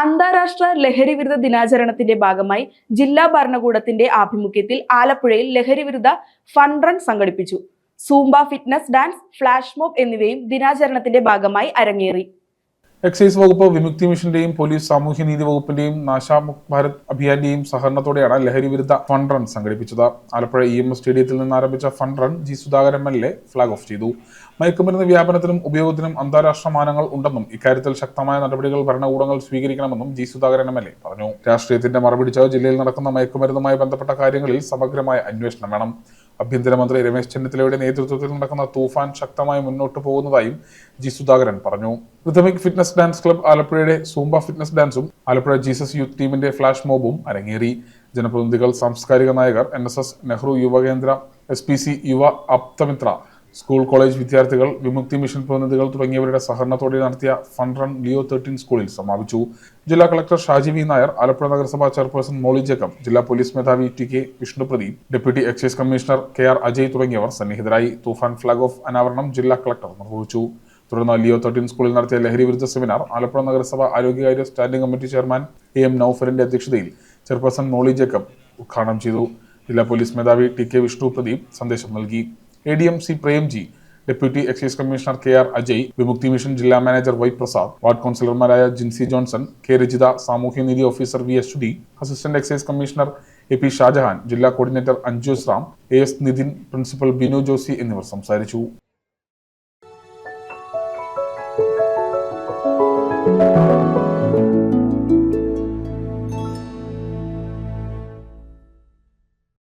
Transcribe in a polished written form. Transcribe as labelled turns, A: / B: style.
A: അന്താരാഷ്ട്ര ലഹരിവിരുദ്ധ ദിനാചരണത്തിന്റെ ഭാഗമായി ജില്ലാ ഭരണകൂടത്തിന്റെ ആഭിമുഖ്യത്തിൽ ആലപ്പുഴയിൽ ലഹരിവിരുദ്ധ ഫൺ റൺ സംഘടിപ്പിച്ചു. Zumba, fitness, dance, flash mob എന്നിവയും ദിനാചരണത്തിന്റെ ഭാഗമായി അരങ്ങേറി.
B: എക്സൈസ് വകുപ്പ്, വിമുക്തി മിഷന്റെയും പോലീസ്, സാമൂഹ്യനീതി വകുപ്പിന്റെയും നാശാമുക്ത് ഭാരത് അഭിയാന്റെയും സഹകരണത്തോടെയാണ് ലഹരി വിരുദ്ധ ഫൺ റൺ സംഘടിപ്പിച്ചത്. ആലപ്പുഴ EMS സ്റ്റേഡിയത്തിൽ നിന്ന് ആരംഭിച്ച fun run G Sudhakaran MLA flag off ചെയ്തു. മയക്കുമരുന്ന് വ്യാപനത്തിനും ഉപയോഗത്തിനും അന്താരാഷ്ട്ര മാനങ്ങൾ ഉണ്ടെന്നും ഇക്കാര്യത്തിൽ ശക്തമായ നടപടികൾ ഭരണകൂടങ്ങൾ സ്വീകരിക്കണമെന്നും ജി സുധാകരൻ MLA പറഞ്ഞു. രാഷ്ട്രീയത്തിന്റെ മറപിടിച്ച് ജില്ലയിൽ നടക്കുന്ന മയക്കുമരുന്നുമായി ബന്ധപ്പെട്ട കാര്യങ്ങളിൽ സമഗ്രമായ അന്വേഷണം വേണം. ആഭ്യന്തരമന്ത്രി രമേശ് ചെന്നിത്തലയുടെ നേതൃത്വത്തിൽ നടക്കുന്ന തൂഫാൻ ശക്തമായി മുന്നോട്ട് പോകുന്നതായും ജി സുധാകരൻ പറഞ്ഞു. റിഥമിക് ഫിറ്റ്നസ് ഡാൻസ് ക്ലബ് ആലപ്പുഴയുടെ സൂംബ ഫിറ്റ്നസ് ഡാൻസും ആലപ്പുഴ ജീസസ് യൂത്ത് ടീമിന്റെ ഫ്ലാഷ് മോബും അരങ്ങേറി. ജനപ്രതിനിധികൾ, സാംസ്കാരിക നായകർ, NSS, നെഹ്റു യുവകേന്ദ്ര, SPC, യുവ ആപ്തമിത്ര, സ്കൂൾ കോളേജ് വിദ്യാർത്ഥികൾ, വിമുക്തി മിഷൻ പ്രതിനിധികൾ തുടങ്ങിയവരുടെ സഹകരണത്തോടെ നടത്തിയ ഫൺ റൺ ലിയോ 13 സ്കൂളിൽ സമാപിച്ചു. ജില്ലാ കളക്ടർ ഷാജി വി നായർ, ആലപ്പുഴ നഗരസഭാ ചെയർപേഴ്സൺ മോളി ജേക്കബ്, ജില്ലാ പോലീസ് മേധാവി TK Vishnu Pradeep, deputy excise commissioner KR Ajay തുടങ്ങിയവർ സന്നിഹിതരായി. തൂഫാൻ ഫ്ളാഗ് ഓഫ് അനാവരണം ജില്ലാ കളക്ടർ നിർവഹിച്ചു. തുടർന്ന് ലിയോ 13 സ്കൂളിൽ നടത്തിയ ലഹരി വിരുദ്ധ സെമിനാർ ആലപ്പുഴ നഗരസഭ ആരോഗ്യകാര്യ സ്റ്റാൻഡിംഗ് കമ്മിറ്റി ചെയർമാൻ AM നൌഫലിന്റെ അധ്യക്ഷതയിൽ ചെയർപേഴ്സൺ മോളി ജേക്കബ് ഉദ്ഘാടനം ചെയ്തു. ജില്ലാ പോലീസ് മേധാവി TK വിഷ്ണുപ്രദീപ് സന്ദേശം നൽകി. ADM C Premji, deputy excise commissioner KR Ajay, Vimukthi mission ജില്ലാ മാനേജർ Y പ്രസാദ്, വാർഡ് കൗൺസിലർമാരായ ജിൻസി ജോൺസൺ, K രജിത, സാമൂഹ്യനീതി ഓഫീസർ VS ഡി, assistant excise commissioner AP Shajahan, ജില്ലാ coordinator Anjus Ram, AS Nithin, principal Binu Josy എന്നിവർ സംസാരിച്ചു.